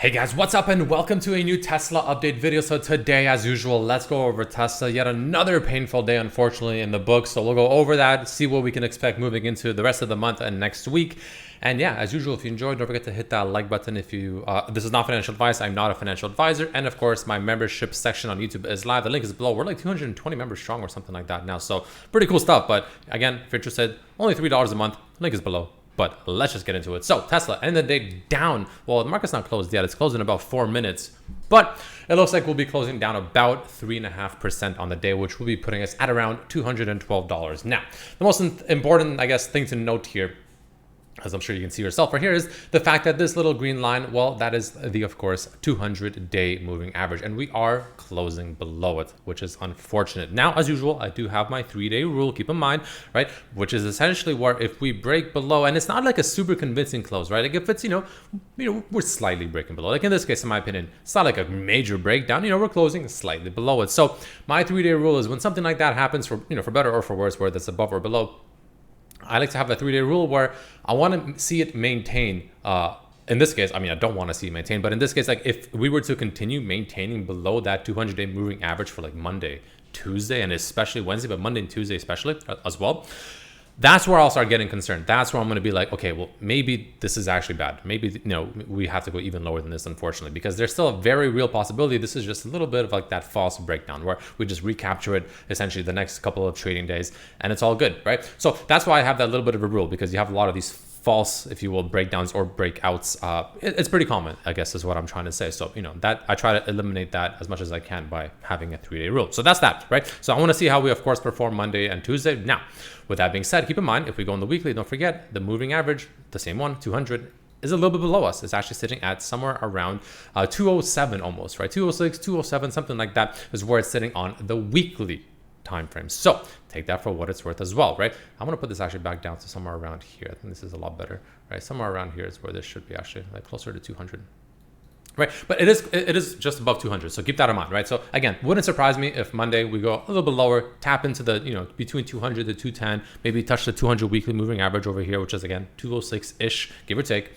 Hey guys, what's up and welcome to a new Tesla update video. So today, as usual, let's go over Tesla. Yet another painful day, unfortunately, in the book. So we'll go over that, see what we can expect moving into the rest of the month and next week. And yeah, as usual, if you enjoyed, don't forget to hit that like button. If you, this is not financial advice. I'm not a financial advisor. And of course, my membership section on YouTube is live. The link is below. We're like 220 members strong or something like that now. So pretty cool stuff. But again, if you're interested, only $3 a month. Link is below. But let's just get into it. So Tesla, end of the day down. Well, the market's not closed yet. It's closed in about 4 minutes. But it looks like we'll be closing down about 3.5% on the day, which will be putting us at around $212. Now, the most important, I guess, thing to note here, as I'm sure you can see yourself right here, is the fact that this little green line, well, that is the, of course, 200-day moving average. And we are closing below it, which is unfortunate. Now, as usual, I do have my 3-day rule, keep in mind, right? Which is essentially where if we break below, and it's not like a super convincing close, right? Like if it's, we're slightly breaking below. Like in this case, in my opinion, it's not like a major breakdown, we're closing slightly below it. So my 3-day rule is when something like that happens for, for better or for worse, where that's above or below, I like to have a 3-day rule where I want to see it maintain. In this case, I mean, I don't want to see it maintain, but in this case, like if we were to continue maintaining below that 200-day moving average for like Monday, Tuesday, and especially Wednesday, but Monday and Tuesday especially as well, that's where I'll start getting concerned. That's where I'm going to be like, okay, well, maybe this is actually bad. Maybe, we have to go even lower than this, unfortunately, because there's still a very real possibility. This is just a little bit of like that false breakdown where we just recapture it essentially the next couple of trading days and it's all good, right? So that's why I have that little bit of a rule, because you have a lot of these false, if you will, breakdowns or breakouts. It's pretty common, I guess, is what I'm trying to say. So, that I try to eliminate that as much as I can by having a 3-day rule. So that's that, right? So I want to see how we, of course, perform Monday and Tuesday. Now, with that being said, keep in mind, if we go on the weekly, don't forget the moving average, the same one, 200, is a little bit below us. It's actually sitting at somewhere around 207 almost, right? 206, 207, something like that is where it's sitting on the weekly time frame. So take that for what it's worth as well, right? I'm going to put this actually back down to somewhere around here. I think this is a lot better, right? Somewhere around here is where this should be actually, like closer to 200. Right, but it is just above 200, so keep that in mind, right? So again, wouldn't surprise me if Monday we go a little bit lower, tap into the between 200 to 210, maybe touch the 200 weekly moving average over here, which is again 206-ish, give or take,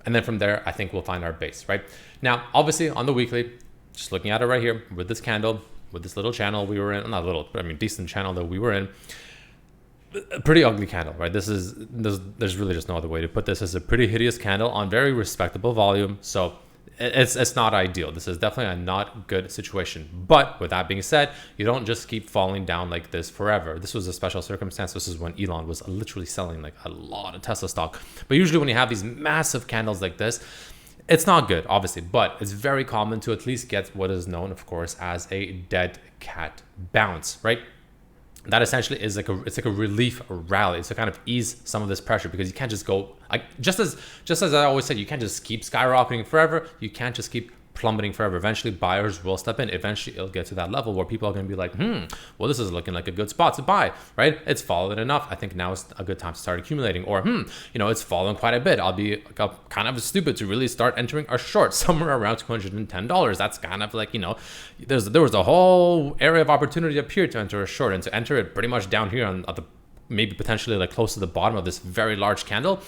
and then from there I think we'll find our base, right? Now, obviously on the weekly, just looking at it right here with this candle, with this little channel we were in, not little, but I mean decent channel that we were in. A pretty ugly candle, right? There's really just no other way to put this. It's a pretty hideous candle on very respectable volume, so it's not ideal. This is definitely a not good situation. But with that being said, you don't just keep falling down like this forever. This was a special circumstance. This is when Elon was literally selling like a lot of Tesla stock. But usually when you have these massive candles like this, it's not good, obviously, but it's very common to at least get what is known, of course, as a dead cat bounce, right? That essentially is like a relief rally. It's to kind of ease some of this pressure, because you can't just go like just as I always said, you can't just keep skyrocketing forever. You can't just keep plummeting forever. Eventually buyers will step in. Eventually it'll get to that level where people are going to be like, well, this is looking like a good spot to buy, right? It's fallen enough. I think now is a good time to start accumulating. Or it's fallen quite a bit. I'll be kind of stupid to really start entering a short somewhere around $210. That's kind of like, there was a whole area of opportunity up here to enter a short, and to enter it pretty much down here on the maybe potentially like close to the bottom of this very large candle.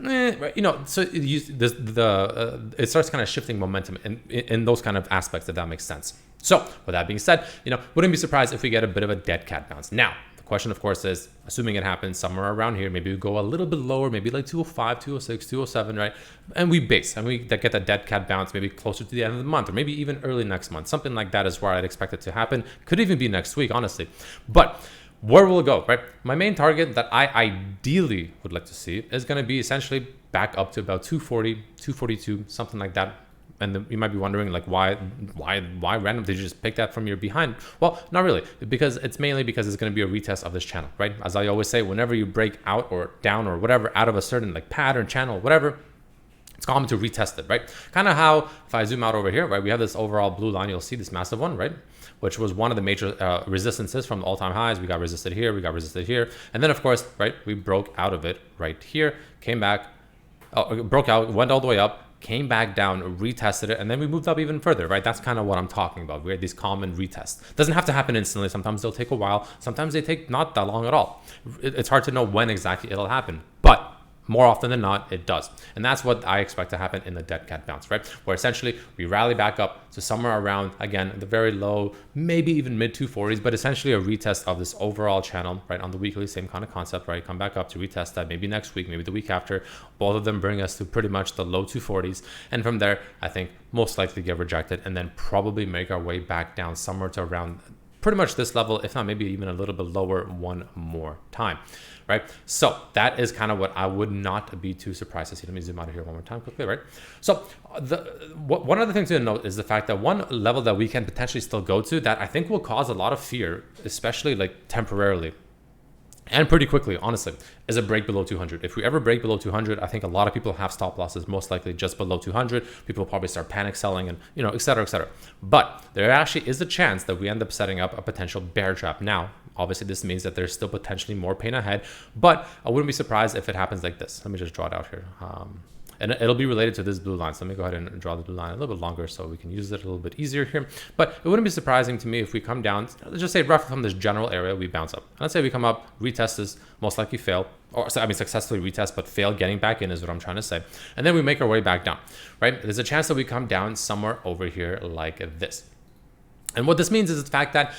Right, so it starts kind of shifting momentum in those kind of aspects, if that makes sense. So with that being said, wouldn't be surprised if we get a bit of a dead cat bounce. Now, the question, of course, is assuming it happens somewhere around here, maybe we go a little bit lower, maybe like 205, 206, 207, right? And we base, and we get that dead cat bounce maybe closer to the end of the month, or maybe even early next month. Something like that is where I'd expect it to happen. Could even be next week, honestly. But where will it go, right? My main target that I ideally would like to see is going to be essentially back up to about 240, 242, something like that. And you might be wondering, like, why random? Did you just pick that from your behind? Well, not really, because it's mainly because it's going to be a retest of this channel, right? As I always say, whenever you break out or down or whatever out of a certain like pattern, channel, whatever, it's common to retest it, right? Kind of how, if I zoom out over here, right, we have this overall blue line, you'll see this massive one, right? Which was one of the major resistances from the all-time highs. We got resisted here, we got resisted here. And then, of course, right, we broke out of it right here, came back, broke out, went all the way up, came back down, retested it, and then we moved up even further, right? That's kind of what I'm talking about. We had these common retests. Doesn't have to happen instantly. Sometimes they'll take a while. Sometimes they take not that long at all. It's hard to know when exactly it'll happen. But more often than not, it does. And that's what I expect to happen in the dead cat bounce, right? Where essentially we rally back up to somewhere around, again, the very low, maybe even mid 240s, but essentially a retest of this overall channel, right? On the weekly, same kind of concept, right? Come back up to retest that maybe next week, maybe the week after. Both of them bring us to pretty much the low 240s. And from there, I think most likely get rejected and then probably make our way back down somewhere to around pretty much this level, if not maybe even a little bit lower one more time, right? So that is kind of what I would not be too surprised to see. Let me zoom out of here one more time quickly, right? So one other thing to note is the fact that one level that we can potentially still go to that I think will cause a lot of fear, especially like temporarily, and pretty quickly, honestly, is a break below 200. If we ever break below 200, I think a lot of people have stop losses, most likely just below 200. People will probably start panic selling and, et cetera, et cetera. But there actually is a chance that we end up setting up a potential bear trap. Now, obviously, this means that there's still potentially more pain ahead, but I wouldn't be surprised if it happens like this. Let me just draw it out here. And it'll be related to this blue line. So let me go ahead and draw the blue line a little bit longer so we can use it a little bit easier here. But it wouldn't be surprising to me if we come down, let's just say roughly from this general area, we bounce up. And let's say we come up, retest this, most likely fail, or successfully retest, but fail getting back in is what I'm trying to say. And then we make our way back down, right? There's a chance that we come down somewhere over here like this. And what this means is the fact that,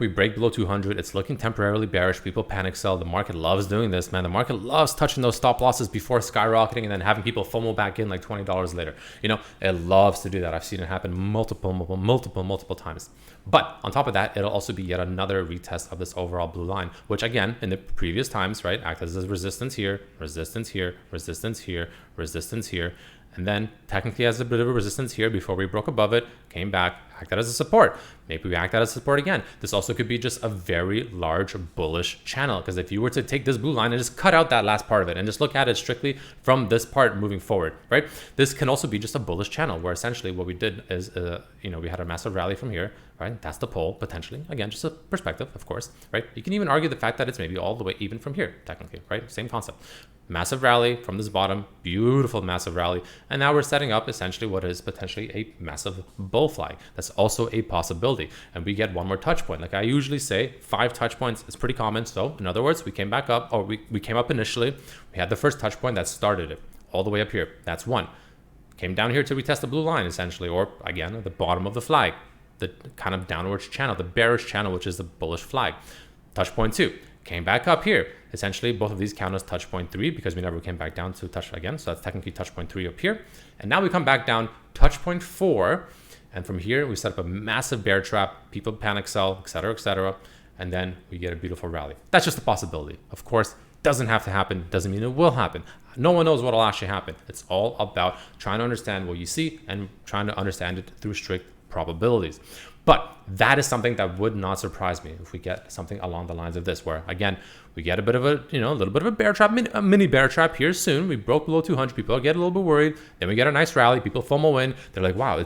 we break below 200. It's looking temporarily bearish. People panic sell. The market loves doing this, man. The market loves touching those stop losses before skyrocketing and then having people FOMO back in like $20 later. It loves to do that. I've seen it happen multiple times. But on top of that, it'll also be yet another retest of this overall blue line, which again, in the previous times, right, acted as resistance here, resistance here, resistance here, resistance here. And then technically has a bit of a resistance here before we broke above it, came back, acted as a support. Maybe we act out as support again. This also could be just a very large bullish channel, because if you were to take this blue line and just cut out that last part of it and just look at it strictly from this part moving forward, right? This can also be just a bullish channel where essentially what we did is, we had a massive rally from here, right? That's the pole potentially. Again, just a perspective, of course, right? You can even argue the fact that it's maybe all the way even from here, technically, right? Same concept. Massive rally from this bottom, beautiful massive rally. And now we're setting up essentially what is potentially a massive bull flag. That's also a possibility. And we get one more touch point. Like I usually say, 5 touch points is pretty common. So in other words, we came back up, or we came up initially. We had the first touch point that started it all the way up here. That's one. Came down here to retest the blue line essentially, or again, at the bottom of the flag, the kind of downwards channel, the bearish channel, which is the bullish flag. Touch point 2. Came back up here. Essentially, both of these count as touch point 3 because we never came back down to touch again. So that's technically touch point 3 up here. And now we come back down, touch point 4. And from here, we set up a massive bear trap. People panic sell, et cetera, et cetera. And then we get a beautiful rally. That's just a possibility. Of course, doesn't have to happen. Doesn't mean it will happen. No one knows what will actually happen. It's all about trying to understand what you see and trying to understand it through strict probabilities. But that is something that would not surprise me if we get something along the lines of this, where again, we get a bit of a, a little bit of a bear trap, a mini bear trap here soon. We broke below 200. People get a little bit worried. Then we get a nice rally. People FOMO in. They're like, wow,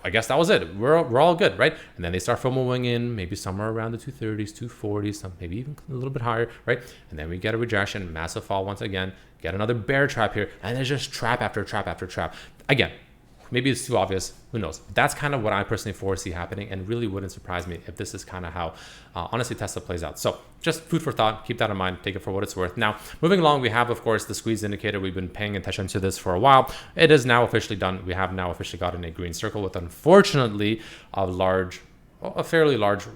I guess that was it. We're all good, right? And then they start FOMOing in, maybe somewhere around the 230s, 240s, some maybe even a little bit higher, right? And then we get a rejection, massive fall once again, get another bear trap here, and there's just trap after trap after trap. Again, maybe it's too obvious. Who knows? That's kind of what I personally foresee happening, and really wouldn't surprise me if this is kind of how, honestly, Tesla plays out. So just food for thought. Keep that in mind. Take it for what it's worth. Now, moving along, we have, of course, the squeeze indicator. We've been paying attention to this for a while. It is now officially done. We have now officially gotten a green circle with, unfortunately, a fairly large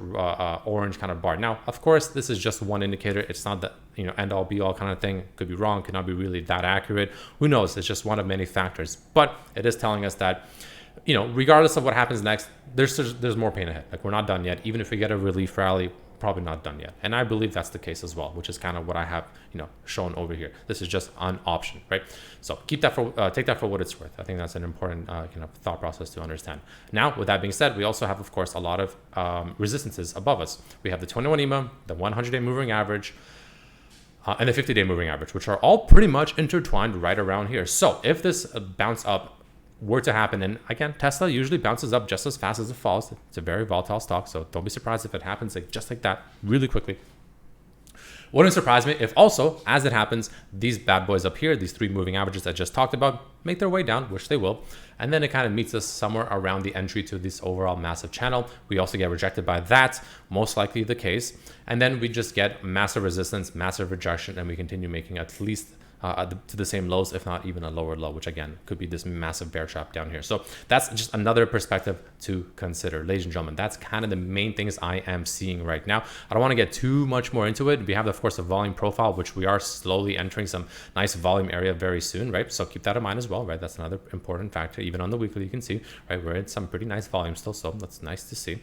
orange kind of bar. Now, of course, this is just one indicator. It's not the end all be all kind of thing. Could be wrong, could not be really that accurate. Who knows? It's just one of many factors. But it is telling us that, regardless of what happens next, there's more pain ahead. Like we're not done yet. Even if we get a relief rally, probably not done yet. And I believe that's the case as well, which is kind of what I have, shown over here. This is just an option, right? So keep that take that for what it's worth. I think that's an important thought process to understand. Now, with that being said, we also have, of course, a lot of resistances above us. We have the 21 EMA, the 100-day moving average, and the 50-day moving average, which are all pretty much intertwined right around here. So if this bounce up were to happen, and again, Tesla usually bounces up just as fast as it falls. It's a very volatile stock, so don't be surprised if it happens just like that really quickly. Wouldn't surprise me if also, as it happens, these bad boys up here, these 3 moving averages I just talked about, make their way down, which they will. And then it kind of meets us somewhere around the entry to this overall massive channel. We also get rejected by that, most likely the case. And then we just get massive resistance, massive rejection, and we continue making at least to the same lows, if not even a lower low, which again could be this massive bear trap down here. So that's just another perspective to consider, ladies and gentlemen. That's kind of the main things I am seeing right now. I don't want to get too much more into it. We have, of course, a volume profile, which we are slowly entering some nice volume area very soon, right? So keep that in mind as well, right? That's another important factor. Even on the weekly, you can see, right, we're in some pretty nice volume still, so that's nice to see.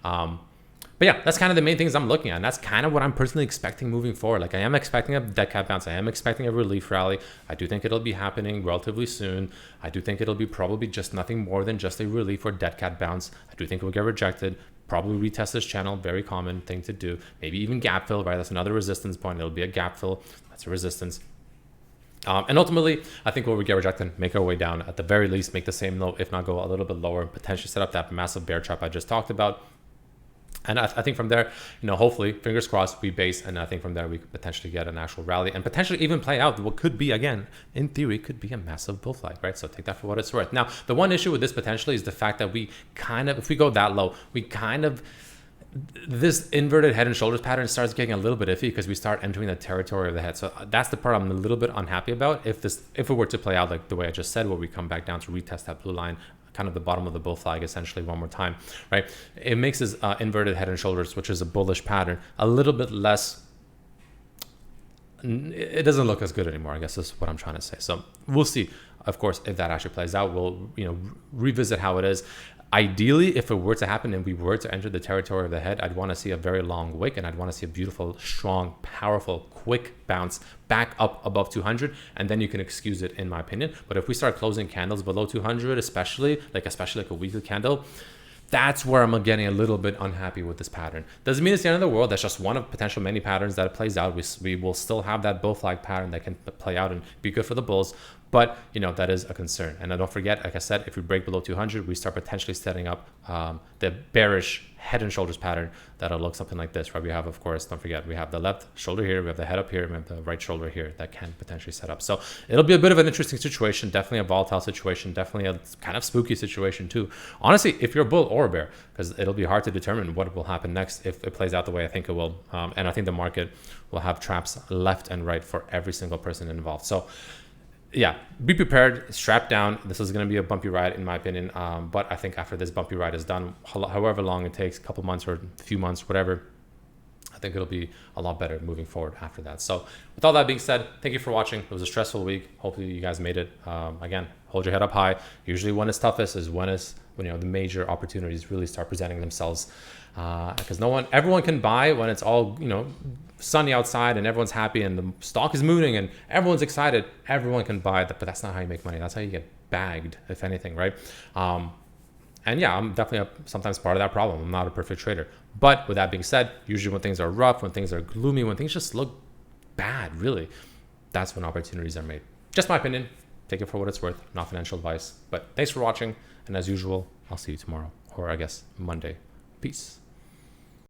But yeah, that's kind of the main things I'm looking at. And that's kind of what I'm personally expecting moving forward. Like I am expecting a dead cat bounce. I am expecting a relief rally. I do think it'll be happening relatively soon. I do think it'll be probably just nothing more than just a relief or dead cat bounce. I do think it will get rejected. Probably retest this channel. Very common thing to do. Maybe even gap fill, right? That's another resistance point. It'll be a gap fill. That's a resistance. And ultimately, I think we'll get rejected, make our way down. At the very least, make the same low, if not go a little bit lower, potentially set up that massive bear trap I just talked about. And I think from there, hopefully, fingers crossed, we base. And I think from there, we could potentially get an actual rally and potentially even play out what could be, again, in theory, could be a massive bull flag, right? So take that for what it's worth. Now, the one issue with this potentially is the fact that we kind of, if we go that low, this inverted head and shoulders pattern starts getting a little bit iffy because we start entering the territory of the head. So that's the part I'm a little bit unhappy about. If it were to play out like the way I just said, where we come back down to retest that blue line, kind of the bottom of the bull flag essentially one more time, right? It makes this inverted head and shoulders, which is a bullish pattern, a little bit less, it doesn't look as good anymore, I guess is what I'm trying to say. So we'll see, of course, if that actually plays out. We'll revisit how it is. Ideally, if it were to happen and we were to enter the territory of the head, I'd want to see a very long wick and I'd want to see a beautiful, strong, powerful, quick bounce back up above 200, and then you can excuse it, in my opinion. But if we start closing candles below 200, especially like a weekly candle, that's where I'm getting a little bit unhappy with this pattern. Doesn't mean it's the end of the world. That's just one of potential many patterns that it plays out. We will still have that bull flag pattern that can play out and be good for the bulls. But, that is a concern. And don't forget, like I said, if we break below 200, we start potentially setting up the bearish head and shoulders pattern that'll look something like this, right? We have, of course, don't forget, we have the left shoulder here, we have the head up here, we have the right shoulder here that can potentially set up. So it'll be a bit of an interesting situation, definitely a volatile situation, definitely a kind of spooky situation too. Honestly, if you're a bull or a bear, because it'll be hard to determine what will happen next if it plays out the way I think it will. And I think the market will have traps left and right for every single person involved. So yeah, be prepared, strap down. This is going to be a bumpy ride in my opinion. But I think after this bumpy ride is done, however long it takes, a couple months or a few months, whatever, I think it'll be a lot better moving forward after that. So with all that being said, thank you for watching. It was a stressful week. Hopefully you guys made it. Again, hold your head up high. Usually when it's toughest is when the major opportunities really start presenting themselves. Because everyone can buy when it's all, sunny outside and everyone's happy and the stock is moving and everyone's excited. Everyone can buy that, but that's not how you make money. That's how you get bagged, if anything, right? And yeah, I'm definitely sometimes part of that problem. I'm not a perfect trader. But with that being said, usually when things are rough, when things are gloomy, when things just look bad, really, that's when opportunities are made. Just my opinion. Take it for what it's worth, not financial advice. But thanks for watching. And as usual, I'll see you tomorrow, or I guess Monday. Peace.